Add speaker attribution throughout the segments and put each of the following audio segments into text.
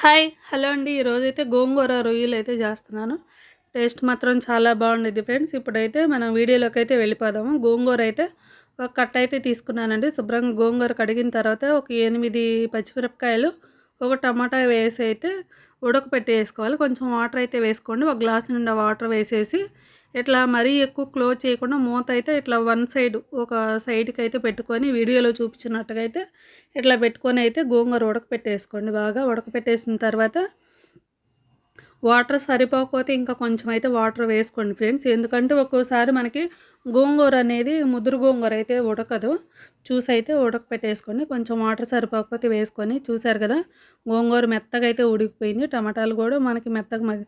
Speaker 1: Hi! Hello అండి. ఈరోజైతే గోంగూర రొయ్యలైతే చేస్తున్నాను. టేస్ట్ మాత్రం చాలా బాగుండిద్ది ఫ్రెండ్స్. ఇప్పుడైతే మనం వీడియోలోకైతే వెళ్ళిపోదాము. గోంగూర అయితే ఒక కట్ట అయితే తీసుకున్నానండి. శుభ్రంగా గోంగూర కడిగిన తర్వాత ఒక 8 పచ్చిమిరపకాయలు, ఒక టమాటా వేసి అయితే ఉడకపెట్టేసుకోవాలి. కొంచెం వాటర్ అయితే వేసుకోండి. ఒక గ్లాస్ నిండా వాటర్ వేసేసి ఇట్లా మరీ ఎక్కువ క్లోజ్ చేయకుండా మూత అయితే ఇట్లా వన్ సైడ్ ఒక సైడ్కి అయితే పెట్టుకొని వీడియోలో చూపించినట్టుగా అయితే ఇట్లా పెట్టుకొని అయితే గోంగూర ఉడకపెట్టేసుకోండి. బాగా ఉడకపెట్టేసిన తర్వాత వాటర్ సరిపోకపోతే ఇంకా కొంచెం అయితే వాటర్ వేసుకోండి ఫ్రెండ్స్. ఎందుకంటే ఒక్కోసారి మనకి గోంగూర అనేది ముదురు గోంగూర అయితే ఉడకదు. చూసి అయితే ఉడకపెట్టేసుకోండి. కొంచెం వాటర్ సరిపోకపోతే వేసుకొని చూసారు కదా, గోంగూర మెత్తగా అయితే ఉడికిపోయింది. టమాటాలు కూడా మనకి మెత్తగా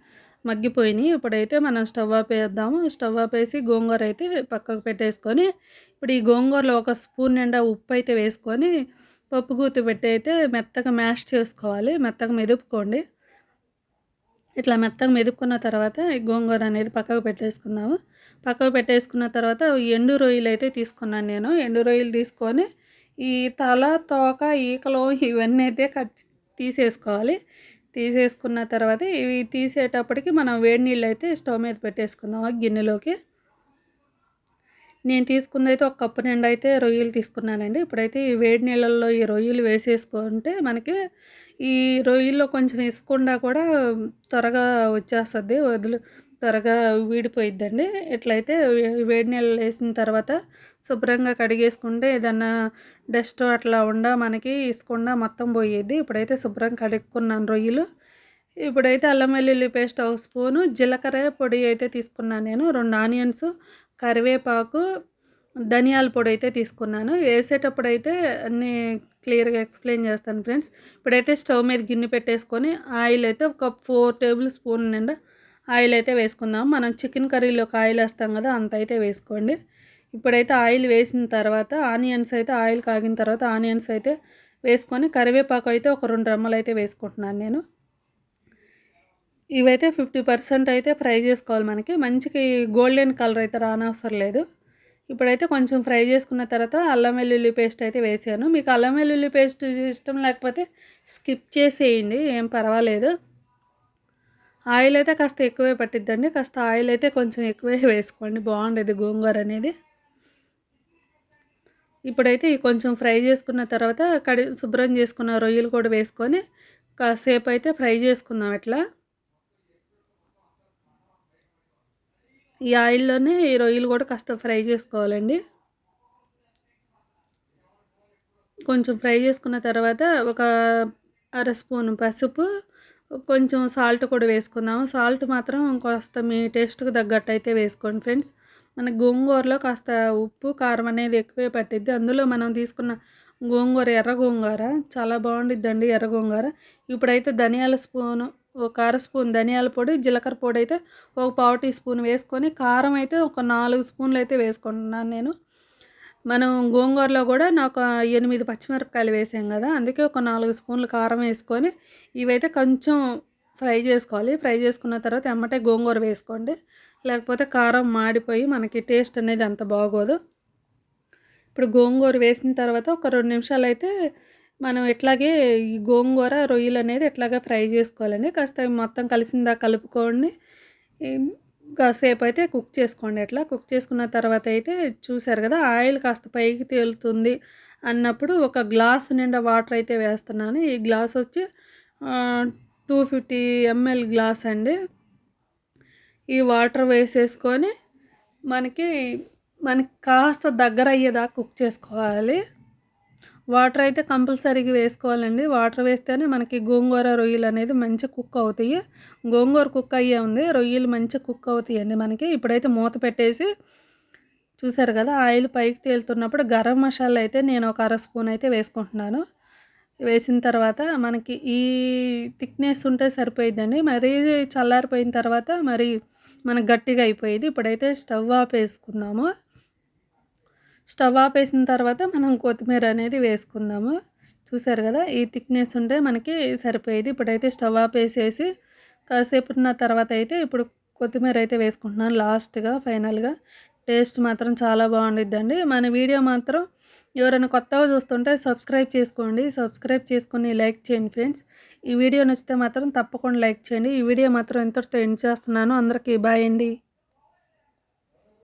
Speaker 1: మగ్గిపోయినాయి. ఇప్పుడైతే మనం స్టవ్ ఆపేద్దాము. స్టవ్ ఆపేసి గోంగూర అయితే పక్కకు పెట్టేసుకొని ఇప్పుడు ఈ గోంగూరలో ఒక స్పూన్ నిండా ఉప్పు అయితే వేసుకొని పప్పు గుత్తి పెట్టి అయితే మెత్తగా మ్యాష్ చేసుకోవాలి. మెత్తగా మెదుపుకోండి. ఇట్లా మెత్తగా మెదుపుకున్న తర్వాత ఈ గోంగూర అనేది పక్కకు పెట్టేసుకుందాము. పక్కకు పెట్టేసుకున్న తర్వాత ఎండు రొయ్యలు అయితే తీసుకున్నాను నేను. ఎండు రొయ్యలు తీసుకొని ఈ తల, తోక, ఈకలు ఇవన్నీ అయితే తీసేసుకోవాలి. తీసేసుకున్న తర్వాత ఇవి తీసేటప్పటికి మనం వేడి నీళ్ళు అయితే స్టవ్ మీద పెట్టేసుకుందాం గిన్నెలోకి. నేను తీసుకుందైతే ఒక కప్పు నిండా అయితే రొయ్యలు తీసుకున్నానండి. ఇప్పుడైతే ఈ వేడి నీళ్ళల్లో ఈ రొయ్యలు వేసేసుకుంటే మనకి ఈ రొయ్యల్లో కొంచెం ఇసుకుండా కూడా త్వరగా వచ్చేస్తుంది, త్వరగా వీడిపోయిద్దండి. ఇట్లయితే వేడి నీళ్ళలో వేసిన తర్వాత శుభ్రంగా కడిగేసుకుంటే ఏదన్నా డస్ట్ అట్లా మనకి ఇసుకుండా మొత్తం పోయేది. ఇప్పుడైతే శుభ్రంగా కడుక్కున్నాను రొయ్యలు. ఇప్పుడైతే అల్లం వెల్లుల్లి పేస్ట్ ఒక స్పూను, జీలకర్ర పొడి అయితే తీసుకున్నాను నేను, 2 ఆనియన్స్, కరివేపాకు, ధనియాల పొడి అయితే తీసుకున్నాను. వేసేటప్పుడు అయితే అన్నీ క్లియర్గా ఎక్స్ప్లెయిన్ చేస్తాను ఫ్రెండ్స్. ఇప్పుడైతే స్టవ్ మీద గిన్నె పెట్టేసుకొని ఆయిల్ అయితే ఒక 4 టేబుల్ స్పూన్ నిండా ఆయిల్ అయితే వేసుకుందాం. మనం చికెన్ కర్రీలోకి ఆయిల్ వేస్తాం కదా, అంత అయితే వేసుకోండి. ఇప్పుడైతే ఆయిల్ వేసిన తర్వాత ఆనియన్స్ అయితే ఆయిల్ కాగిన తర్వాత ఆనియన్స్ అయితే వేసుకొని కరివేపాకు అయితే ఒక 2 రెమ్మలు అయితే వేసుకుంటున్నాను నేను. ఇవైతే 50% అయితే ఫ్రై చేసుకోవాలి. మనకి మంచిగా గోల్డెన్ కలర్ అయితే రానవసరం లేదు. ఇప్పుడైతే కొంచెం ఫ్రై చేసుకున్న తర్వాత అల్లం వెల్లుల్లి పేస్ట్ అయితే వేసాను. మీకు అల్లం వెల్లుల్లి పేస్ట్ ఇష్టం లేకపోతే స్కిప్ చేసేయండి, ఏం పర్వాలేదు. ఆయిల్ అయితే కాస్త ఎక్కువే పట్టిద్దండి. కాస్త ఆయిల్ అయితే కొంచెం ఎక్కువే వేసుకోండి, బాగుండేది గోంగూర అనేది. ఇప్పుడైతే కొంచెం ఫ్రై చేసుకున్న తర్వాత శుభ్రం చేసుకున్న రొయ్యలు కూడా వేసుకొని కాసేపు అయితే ఫ్రై చేసుకుందాం. ఇట్లా ఈ ఆయిల్లోనే ఈ రొయ్యలు కూడా కాస్త ఫ్రై చేసుకోవాలండి. కొంచెం ఫ్రై చేసుకున్న తర్వాత ఒక అర స్పూన్ పసుపు, కొంచెం సాల్ట్ కూడా వేసుకుందాము. సాల్ట్ మాత్రం కాస్త మీ టేస్ట్కి తగ్గట్టు అయితే వేసుకోండి ఫ్రెండ్స్. మన గోంగూరలో కాస్త ఉప్పు, కారం అనేది ఎక్కువే పట్టిద్ది. అందులో మనం తీసుకున్న గోంగూర ఎర్ర గోంగూర చాలా బాగుండిద్దండి, ఎర్ర గోంగూర. ఇప్పుడైతే ధనియాల స్పూను, ఒక అర స్పూన్ ధనియాల పొడి, జీలకర్ర పొడి అయితే ఒక పావు టీ స్పూన్ వేసుకొని, కారం అయితే ఒక 4 స్పూన్లు అయితే వేసుకుంటున్నాను నేను. మనం గోంగూరలో కూడా నాకు 8 పచ్చిమిరపకాయలు వేసాం కదా, అందుకే ఒక 4 స్పూన్లు కారం వేసుకొని ఇవైతే కొంచెం ఫ్రై చేసుకోవాలి. ఫ్రై చేసుకున్న తర్వాత ఎమ్మటే గోంగూర వేసుకోండి, లేకపోతే కారం మాడిపోయి మనకి టేస్ట్ అనేది అంత బాగోదు. ఇప్పుడు గోంగూర వేసిన తర్వాత ఒక 2 నిమిషాలు అయితే మనం ఇట్లాగే ఈ గోంగూర రొయ్యలు అనేది ఇట్లాగే ఫ్రై చేసుకోవాలండి. కాస్త మొత్తం కలిసిందా కలుపుకోండి. కాసేపు అయితే కుక్ చేసుకోండి. అట్లా కుక్ చేసుకున్న తర్వాత అయితే చూసారు కదా, ఆయిల్ కాస్త పైకి తేలుతుంది అన్నప్పుడు ఒక గ్లాస్ నిండా వాటర్ అయితే వేస్తున్నాను. ఈ గ్లాస్ వచ్చి 250 ml గ్లాస్ అండి. ఈ వాటర్ వేసేసుకొని మనకి కాస్త దగ్గర అయ్యేదాకా కుక్ చేసుకోవాలి. వాటర్ అయితే కంపల్సరీగా వేసుకోవాలండి. వాటర్ వేస్తేనే మనకి గోంగూర రొయ్యలు అనేది మంచిగా కుక్ అవుతాయి. గోంగూర కుక్ అయ్యే ఉంది, రొయ్యలు మంచిగా కుక్ అవుతాయండి మనకి. ఇప్పుడైతే మూత పెట్టేసి చూసారు కదా, ఆయిల్ పైకి తేలుతున్నప్పుడు గరం మసాలా అయితే నేను ఒక అర స్పూన్ అయితే వేసుకుంటున్నాను. వేసిన తర్వాత మనకి ఈ థిక్నెస్ ఉంటే సరిపోయిద్దండి. మరీ చల్లారిపోయిన తర్వాత మరి మనకు గట్టిగా అయిపోయేది. ఇప్పుడైతే స్టవ్ ఆపేసుకుందాము. స్టవ్ ఆపేసిన తర్వాత మనం కొత్తిమీర అనేది వేసుకుందాము. చూసారు కదా, ఈ థిక్నెస్ ఉంటే మనకి సరిపోయేది. ఇప్పుడైతే స్టవ్ ఆపేసేసి కాసేపు ఉన్న తర్వాత అయితే ఇప్పుడు కొత్తిమీర అయితే వేసుకుంటున్నాను లాస్ట్గా, ఫైనల్గా. టేస్ట్ మాత్రం చాలా బాగుండిద్దండి. మన వీడియో మాత్రం ఎవరైనా కొత్తగా చూస్తుంటే సబ్స్క్రైబ్ చేసుకోండి. సబ్స్క్రైబ్ చేసుకొని లైక్ చేయండి ఫ్రెండ్స్. ఈ వీడియో నచ్చితే మాత్రం తప్పకుండా లైక్ చేయండి. ఈ వీడియో మాత్రం ఇంతటితో ఎండ్ చేస్తున్నాను. అందరికీ బాయ్ అండి.